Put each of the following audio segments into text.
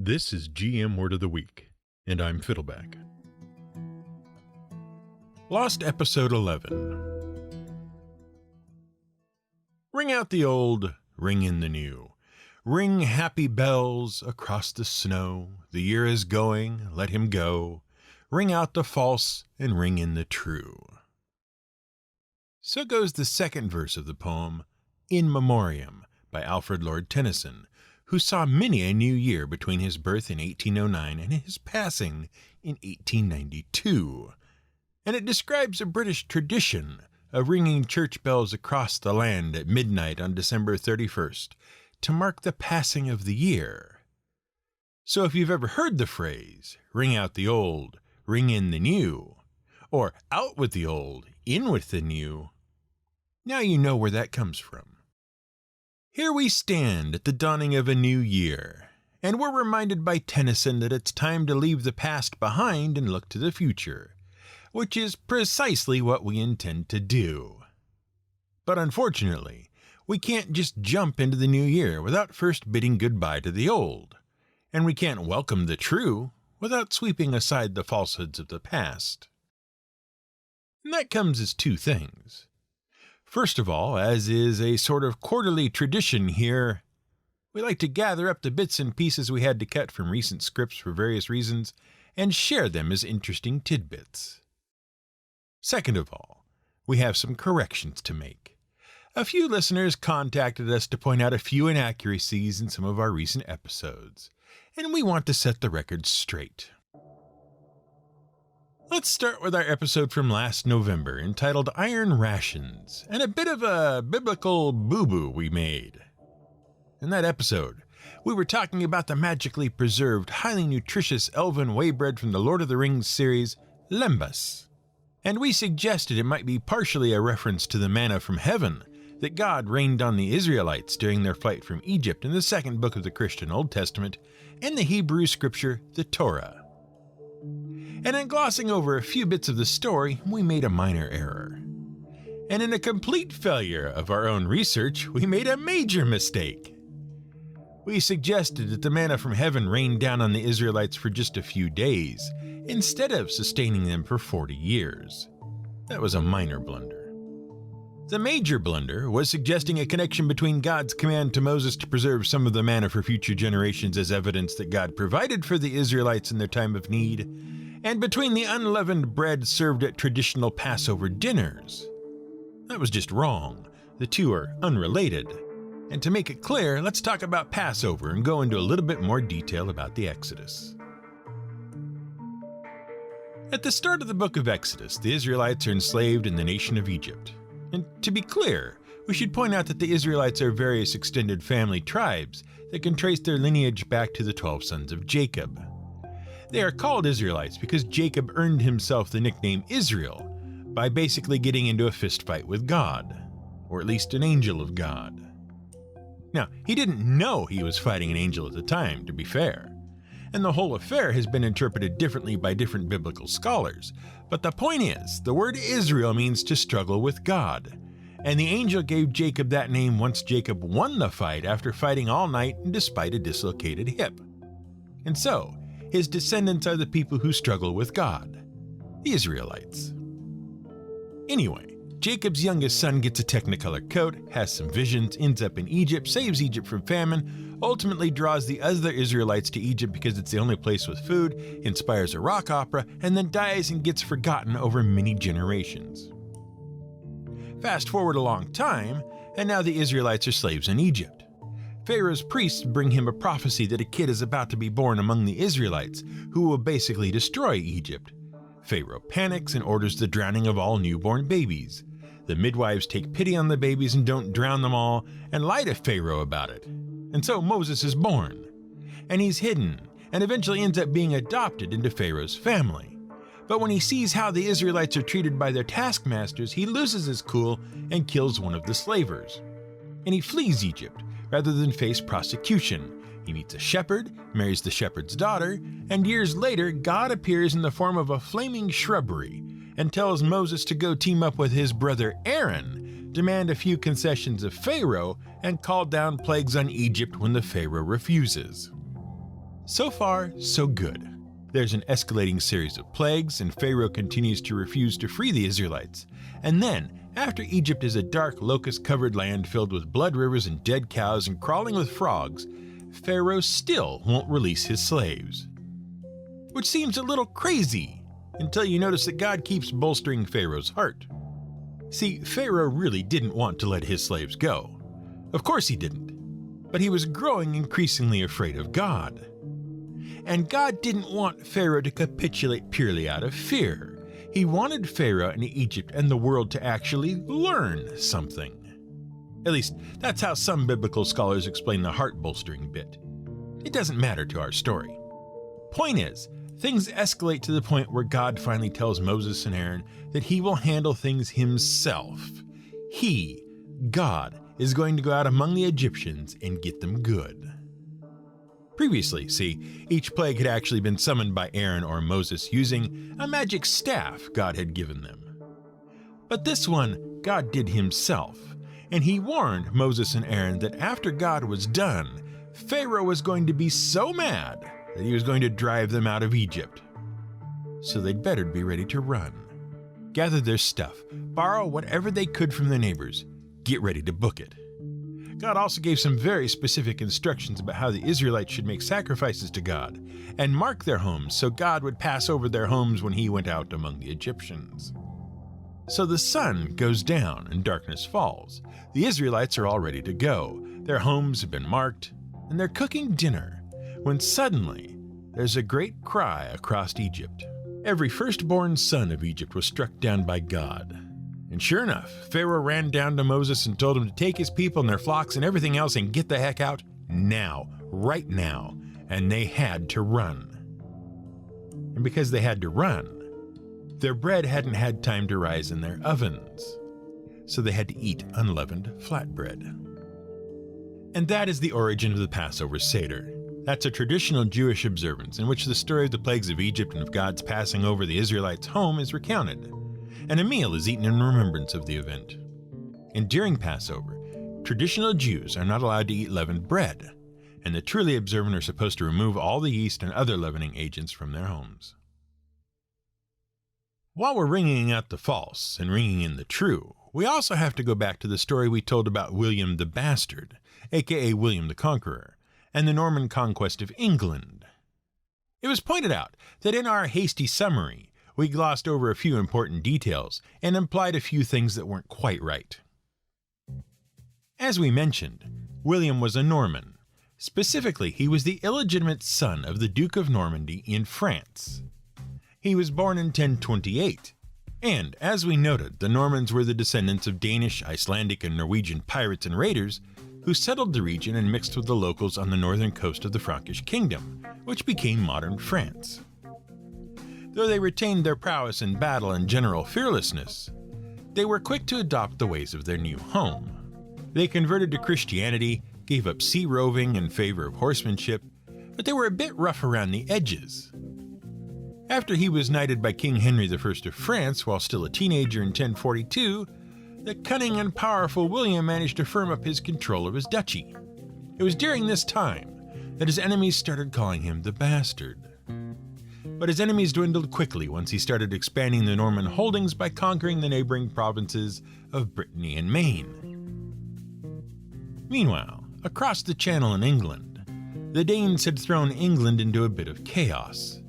This is GM Word of the Week, and I'm Fiddleback. Lost Episode 11. Ring out the old, ring in the new. Ring happy bells across the snow. The year is going, let him go. Ring out the false and ring in the true. So goes the second verse of the poem, In Memoriam, by Alfred Lord Tennyson, who saw many a new year between his birth in 1809 and his passing in 1892. And it describes a British tradition of ringing church bells across the land at midnight on December 31st to mark the passing of the year. So if you've ever heard the phrase, ring out the old, ring in the new, or out with the old, in with the new, now you know where that comes from. Here we stand at the dawning of a new year, and we're reminded by Tennyson that it's time to leave the past behind and look to the future, which is precisely what we intend to do. But unfortunately, we can't just jump into the new year without first bidding goodbye to the old, and we can't welcome the true without sweeping aside the falsehoods of the past. And that comes as two things. First of all, as is a sort of quarterly tradition here, we like to gather up the bits and pieces we had to cut from recent scripts for various reasons and share them as interesting tidbits. Second of all, we have some corrections to make. A few listeners contacted us to point out a few inaccuracies in some of our recent episodes, and we want to set the record straight. Let's start with our episode from last November entitled Iron Rations, and a bit of a biblical boo-boo we made. In that episode, we were talking about the magically preserved, highly nutritious elven whey bread from the Lord of the Rings series, Lembas. And we suggested it might be partially a reference to the manna from heaven that God rained on the Israelites during their flight from Egypt in the second book of the Christian Old Testament, and the Hebrew scripture, the Torah. And in glossing over a few bits of the story, we made a minor error. And in a complete failure of our own research, we made a major mistake. We suggested that the manna from heaven rained down on the Israelites for just a few days, instead of sustaining them for 40 years. That was a minor blunder. The major blunder was suggesting a connection between God's command to Moses to preserve some of the manna for future generations as evidence that God provided for the Israelites in their time of need, and between the unleavened bread served at traditional Passover dinners. That was just wrong. The two are unrelated. And to make it clear, let's talk about Passover and go into a little bit more detail about the Exodus. At the start of the book of Exodus, the Israelites are enslaved in the nation of Egypt. And to be clear, we should point out that the Israelites are various extended family tribes that can trace their lineage back to the 12 sons of Jacob. They are called Israelites because Jacob earned himself the nickname Israel by basically getting into a fistfight with God, or at least an angel of God. Now, he didn't know he was fighting an angel at the time, to be fair, and the whole affair has been interpreted differently by different biblical scholars, but the point is, the word Israel means to struggle with God, and the angel gave Jacob that name once Jacob won the fight after fighting all night and despite a dislocated hip. And so, his descendants are the people who struggle with God, the Israelites. Anyway, Jacob's youngest son gets a technicolor coat, has some visions, ends up in Egypt, saves Egypt from famine, ultimately draws the other Israelites to Egypt because it's the only place with food, inspires a rock opera, and then dies and gets forgotten over many generations. Fast forward a long time, and now the Israelites are slaves in Egypt. Pharaoh's priests bring him a prophecy that a kid is about to be born among the Israelites, who will basically destroy Egypt. Pharaoh panics and orders the drowning of all newborn babies. The midwives take pity on the babies and don't drown them all, and lie to Pharaoh about it. And so Moses is born. And he's hidden, and eventually ends up being adopted into Pharaoh's family. But when he sees how the Israelites are treated by their taskmasters, he loses his cool and kills one of the slavers. And he flees Egypt, rather than face prosecution. He meets a shepherd, marries the shepherd's daughter, and years later, God appears in the form of a flaming shrubbery and tells Moses to go team up with his brother Aaron, demand a few concessions of Pharaoh, and call down plagues on Egypt when the Pharaoh refuses. So far, so good. There's an escalating series of plagues, and Pharaoh continues to refuse to free the Israelites. And then, after Egypt is a dark, locust-covered land filled with blood rivers and dead cows and crawling with frogs, Pharaoh still won't release his slaves. Which seems a little crazy, until you notice that God keeps bolstering Pharaoh's heart. See, Pharaoh really didn't want to let his slaves go. Of course he didn't. But he was growing increasingly afraid of God. And God didn't want Pharaoh to capitulate purely out of fear. He wanted Pharaoh and Egypt and the world to actually learn something. At least, that's how some biblical scholars explain the heart-bolstering bit. It doesn't matter to our story. Point is, things escalate to the point where God finally tells Moses and Aaron that he will handle things himself. He, God, is going to go out among the Egyptians and get them good. Previously, see, each plague had actually been summoned by Aaron or Moses using a magic staff God had given them. But this one, God did himself, and he warned Moses and Aaron that after God was done, Pharaoh was going to be so mad that he was going to drive them out of Egypt. So they'd better be ready to run. Gather their stuff, borrow whatever they could from their neighbors, get ready to book it. God also gave some very specific instructions about how the Israelites should make sacrifices to God and mark their homes so God would pass over their homes when he went out among the Egyptians. So the sun goes down and darkness falls. The Israelites are all ready to go. Their homes have been marked, and they're cooking dinner, when suddenly there's a great cry across Egypt. Every firstborn son of Egypt was struck down by God. And sure enough, Pharaoh ran down to Moses and told him to take his people and their flocks and everything else and get the heck out now, right now. And they had to run. And because they had to run, their bread hadn't had time to rise in their ovens. So they had to eat unleavened flatbread. And that is the origin of the Passover Seder. That's a traditional Jewish observance in which the story of the plagues of Egypt and of God's passing over the Israelites' home is recounted, and a meal is eaten in remembrance of the event. And during Passover, traditional Jews are not allowed to eat leavened bread, and the truly observant are supposed to remove all the yeast and other leavening agents from their homes. While we're ringing out the false and ringing in the true, we also have to go back to the story we told about William the Bastard, aka William the Conqueror, and the Norman conquest of England. It was pointed out that in our hasty summary, we glossed over a few important details and implied a few things that weren't quite right. As we mentioned, William was a Norman. Specifically, he was the illegitimate son of the Duke of Normandy in France. He was born in 1028, and as we noted, the Normans were the descendants of Danish, Icelandic, and Norwegian pirates and raiders who settled the region and mixed with the locals on the northern coast of the Frankish kingdom, which became modern France. Though they retained their prowess in battle and general fearlessness, they were quick to adopt the ways of their new home. They converted to Christianity, gave up sea roving in favor of horsemanship, but they were a bit rough around the edges. After he was knighted by King Henry I of France while still a teenager in 1042, the cunning and powerful William managed to firm up his control of his duchy. It was during this time that his enemies started calling him the Bastard. But his enemies dwindled quickly once he started expanding the Norman holdings by conquering the neighboring provinces of Brittany and Maine. Meanwhile, across the Channel in England, the Danes had thrown England into a bit of chaos.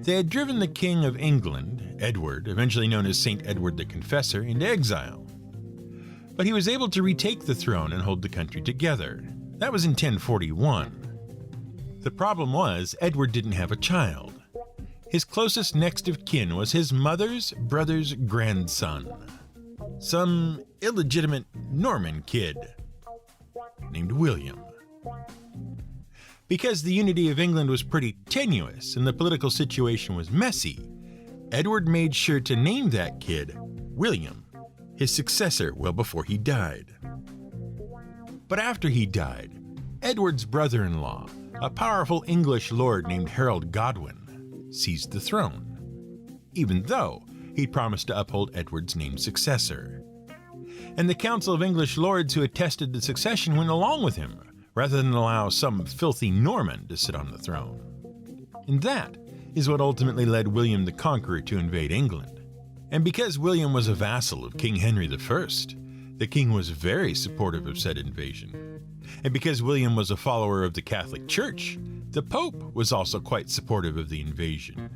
They had driven the King of England, Edward, eventually known as Saint Edward the Confessor, into exile. But he was able to retake the throne and hold the country together. That was in 1041. The problem was, Edward didn't have a child. His closest next of kin was his mother's brother's grandson, some illegitimate Norman kid named William. Because the unity of England was pretty tenuous and the political situation was messy, Edward made sure to name that kid William, his successor, well before he died. But after he died, Edward's brother-in-law, a powerful English lord named Harold Godwin, seized the throne, even though he'd promised to uphold Edward's named successor. And the Council of English Lords who attested the succession went along with him, rather than allow some filthy Norman to sit on the throne. And that is what ultimately led William the Conqueror to invade England. And because William was a vassal of King Henry I, the king was very supportive of said invasion. And because William was a follower of the Catholic Church, the Pope was also quite supportive of the invasion.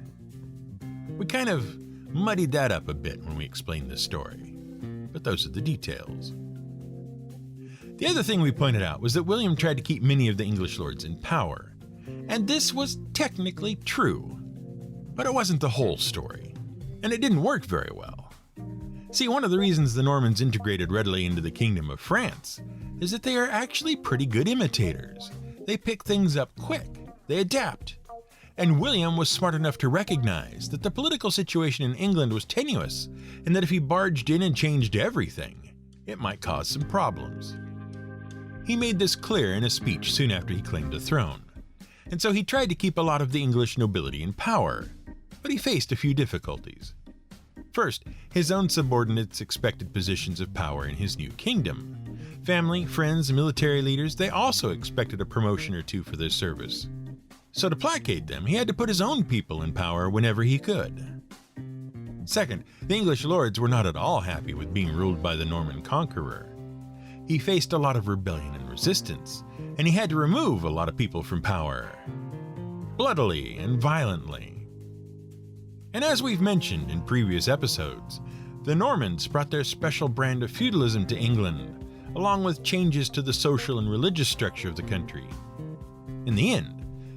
We kind of muddied that up a bit when we explained this story, but those are the details. The other thing we pointed out was that William tried to keep many of the English lords in power, and this was technically true, but it wasn't the whole story, and it didn't work very well. See, one of the reasons the Normans integrated readily into the Kingdom of France is that they are actually pretty good imitators. They pick things up quick, they adapt. And William was smart enough to recognize that the political situation in England was tenuous, and that if he barged in and changed everything, it might cause some problems. He made this clear in a speech soon after he claimed the throne, and so he tried to keep a lot of the English nobility in power, but he faced a few difficulties. First, his own subordinates expected positions of power in his new kingdom. Family, friends, and military leaders, they also expected a promotion or two for their service. So to placate them, he had to put his own people in power whenever he could. Second, the English lords were not at all happy with being ruled by the Norman conqueror. He faced a lot of rebellion and resistance, and he had to remove a lot of people from power, bloodily and violently. And as we've mentioned in previous episodes, the Normans brought their special brand of feudalism to England, along with changes to the social and religious structure of the country. In the end,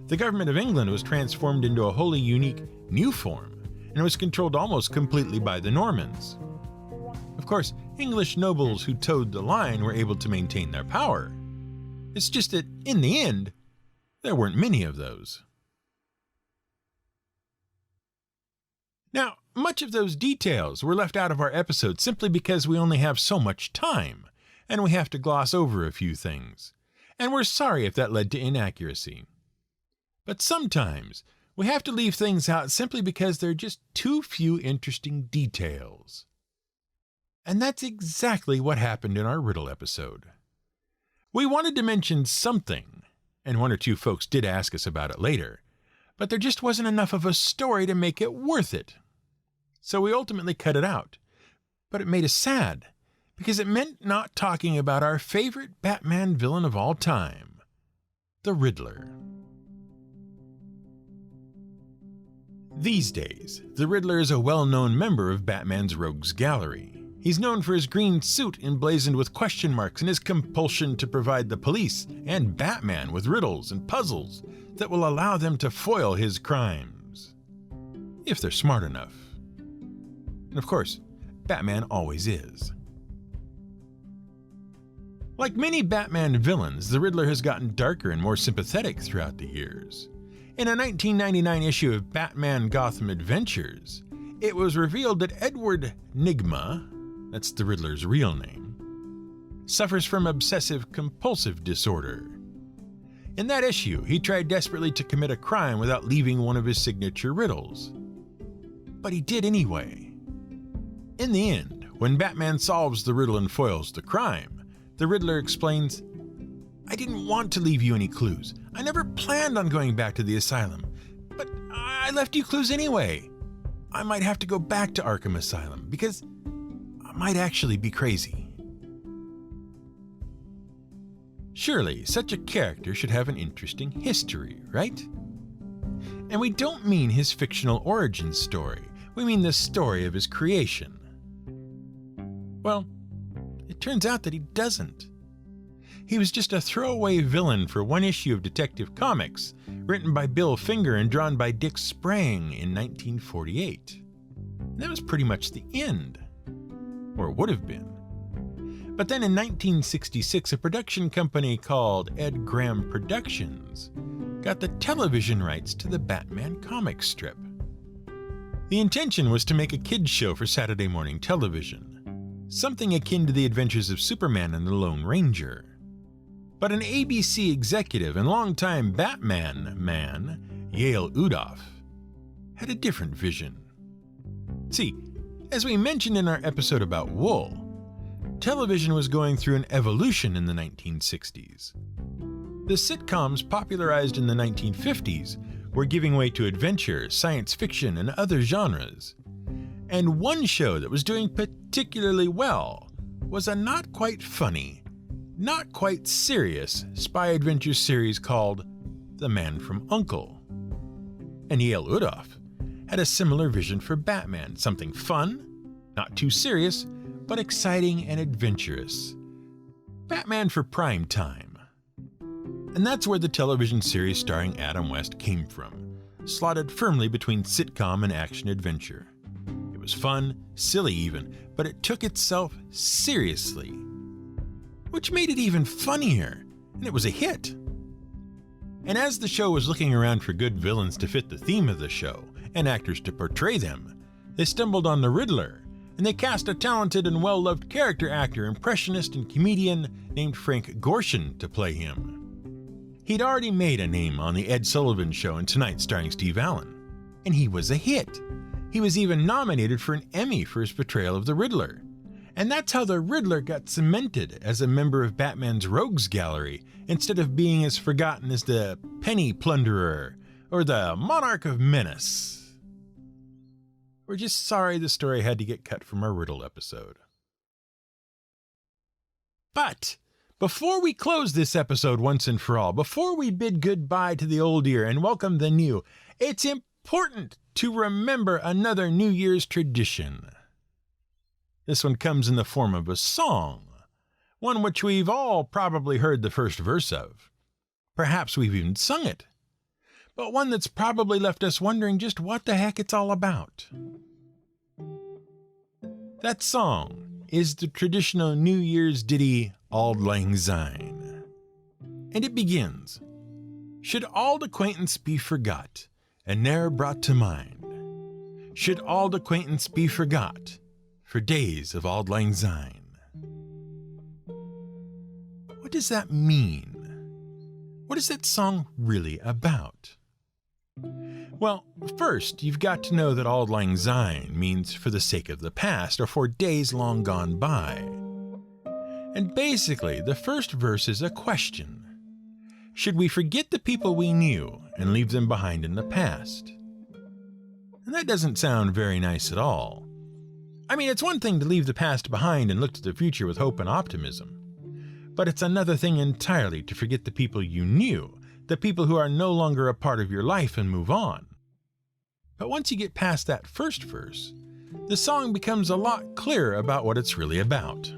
the government of England was transformed into a wholly unique new form, and was controlled almost completely by the Normans. Of course, English nobles who toed the line were able to maintain their power. It's just that, in the end, there weren't many of those. Now, much of those details were left out of our episode simply because we only have so much time, and we have to gloss over a few things, and we're sorry if that led to inaccuracy. But sometimes we have to leave things out simply because there are just too few interesting details. And that's exactly what happened in our riddle episode. We wanted to mention something, and one or two folks did ask us about it later, but there just wasn't enough of a story to make it worth it. So we ultimately cut it out, but it made us sad, because it meant not talking about our favorite Batman villain of all time, the Riddler. These days, the Riddler is a well-known member of Batman's Rogues Gallery. He's known for his green suit emblazoned with question marks and his compulsion to provide the police and Batman with riddles and puzzles that will allow them to foil his crimes. If they're smart enough. And of course, Batman always is. Like many Batman villains, the Riddler has gotten darker and more sympathetic throughout the years. In a 1999 issue of Batman Gotham Adventures, it was revealed that Edward Nygma, that's the Riddler's real name, suffers from obsessive-compulsive disorder. In that issue, he tried desperately to commit a crime without leaving one of his signature riddles. But he did anyway. In the end, when Batman solves the riddle and foils the crime, the Riddler explains, "I didn't want to leave you any clues. I never planned on going back to the asylum, but I left you clues anyway. I might have to go back to Arkham Asylum because I might actually be crazy." Surely, such a character should have an interesting history, right? And we don't mean his fictional origin story. We mean the story of his creation. Well, it turns out that he doesn't. He was just a throwaway villain for one issue of Detective Comics, written by Bill Finger and drawn by Dick Sprang in 1948. And that was pretty much the end. Or it would have been. But then in 1966, a production company called Ed Graham Productions got the television rights to the Batman comic strip. The intention was to make a kids' show for Saturday morning television, something akin to the adventures of Superman and the Lone Ranger. But an ABC executive and longtime Batman man, Yale Udoff, had a different vision. See, as we mentioned in our episode about wool, television was going through an evolution in the 1960s. The sitcoms popularized in the 1950s were giving way to adventure, science fiction, and other genres. And one show that was doing particularly well was a not quite funny, not quite serious spy adventure series called The Man from U.N.C.L.E. And Eyal Udoff had a similar vision for Batman, something fun, not too serious, but exciting and adventurous. Batman for prime time. And that's where the television series starring Adam West came from, slotted firmly between sitcom and action-adventure. It was fun, silly even, but it took itself seriously, which made it even funnier, and it was a hit. And as the show was looking around for good villains to fit the theme of the show, and actors to portray them, they stumbled on the Riddler, and they cast a talented and well-loved character actor, impressionist, and comedian named Frank Gorshin to play him. He'd already made a name on The Ed Sullivan Show and Tonight starring Steve Allen, and he was a hit. He was even nominated for an Emmy for his portrayal of the Riddler. And that's how the Riddler got cemented as a member of Batman's Rogues Gallery, instead of being as forgotten as the Penny Plunderer or the Monarch of Menace. We're just sorry the story had to get cut from our Riddle episode. But before we close this episode once and for all, before we bid goodbye to the old year and welcome the new, it's important to remember another New Year's tradition. This one comes in the form of a song, one which we've all probably heard the first verse of. Perhaps we've even sung it, but one that's probably left us wondering just what the heck it's all about. That song is the traditional New Year's ditty Auld Lang Syne. And it begins, "Should auld acquaintance be forgot, and ne'er brought to mind? Should auld acquaintance be forgot, for days of Auld Lang Syne." What does that mean? What is that song really about? Well, first, you've got to know that Auld Lang Syne means for the sake of the past, or for days long gone by. And basically, the first verse is a question. Should we forget the people we knew and leave them behind in the past? And that doesn't sound very nice at all. I mean, it's one thing to leave the past behind and look to the future with hope and optimism. But it's another thing entirely to forget the people you knew, the people who are no longer a part of your life, and move on. But once you get past that first verse, the song becomes a lot clearer about what it's really about.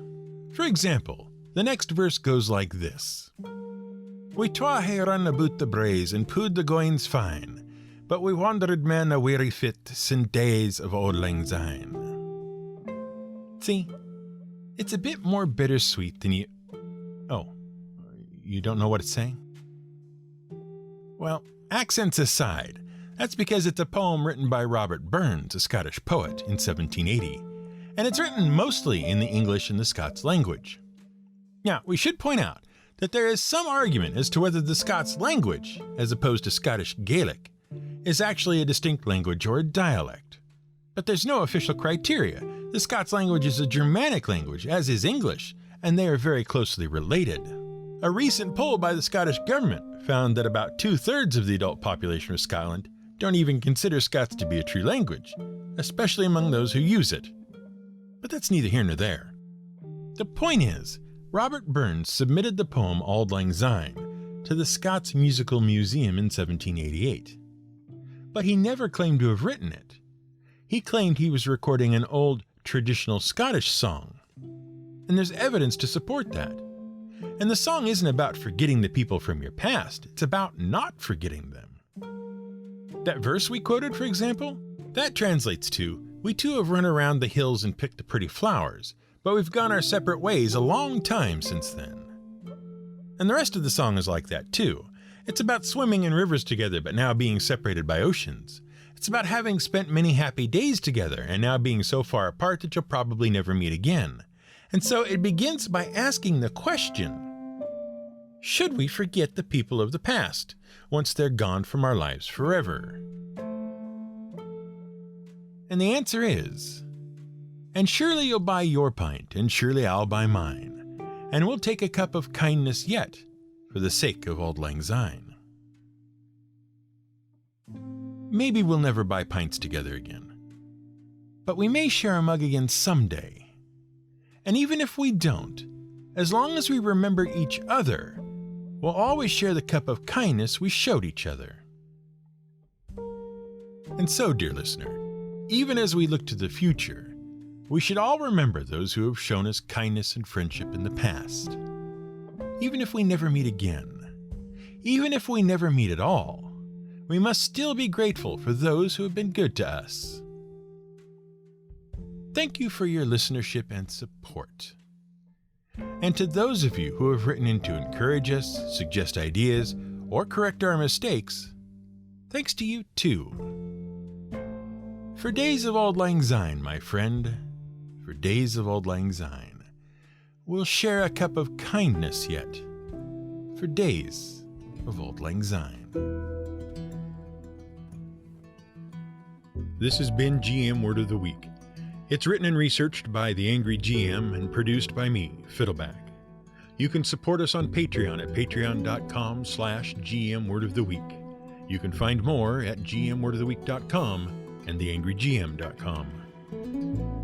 For example, the next verse goes like this. "We twa hae run aboot the braes and pu'd the goings fine, but we wandered men a weary fit sin days of Auld Lang Syne." See, it's a bit more bittersweet than you... Oh, you don't know what it's saying? Well, accents aside, that's because it's a poem written by Robert Burns, a Scottish poet, in 1780, and it's written mostly in the English and the Scots language. Now, we should point out that there is some argument as to whether the Scots language, as opposed to Scottish Gaelic, is actually a distinct language or a dialect. But there's no official criteria. The Scots language is a Germanic language, as is English, and they are very closely related. A recent poll by the Scottish government found that about 2/3 of the adult population of Scotland don't even consider Scots to be a true language, especially among those who use it. But that's neither here nor there. The point is, Robert Burns submitted the poem Auld Lang Syne to the Scots Musical Museum in 1788. But he never claimed to have written it. He claimed he was recording an old, traditional Scottish song. And there's evidence to support that. And the song isn't about forgetting the people from your past, it's about not forgetting them. That verse we quoted, for example, that translates to, "We too have run around the hills and picked the pretty flowers, but we've gone our separate ways a long time since then." And the rest of the song is like that too. It's about swimming in rivers together but now being separated by oceans. It's about having spent many happy days together and now being so far apart that you'll probably never meet again. And so it begins by asking the question, should we forget the people of the past once they're gone from our lives forever? And the answer is, and surely you'll buy your pint, and surely I'll buy mine, and we'll take a cup of kindness yet for the sake of Auld Lang Syne. Maybe we'll never buy pints together again, but we may share a mug again someday. And even if we don't, as long as we remember each other, we'll always share the cup of kindness we showed each other. And so, dear listener, even as we look to the future, we should all remember those who have shown us kindness and friendship in the past. Even if we never meet again, even if we never meet at all, we must still be grateful for those who have been good to us. Thank you for your listenership and support. And to those of you who have written in to encourage us, suggest ideas, or correct our mistakes, thanks to you too. For days of Auld Lang Syne, my friend, for days of Auld Lang Syne, we'll share a cup of kindness yet, for days of Auld Lang Syne. This has been GM Word of the Week. It's written and researched by The Angry GM and produced by me, Fiddleback. You can support us on Patreon at patreon.com/GMWordOfTheWeek. You can find more at gmwordoftheweek.com and theangrygm.com.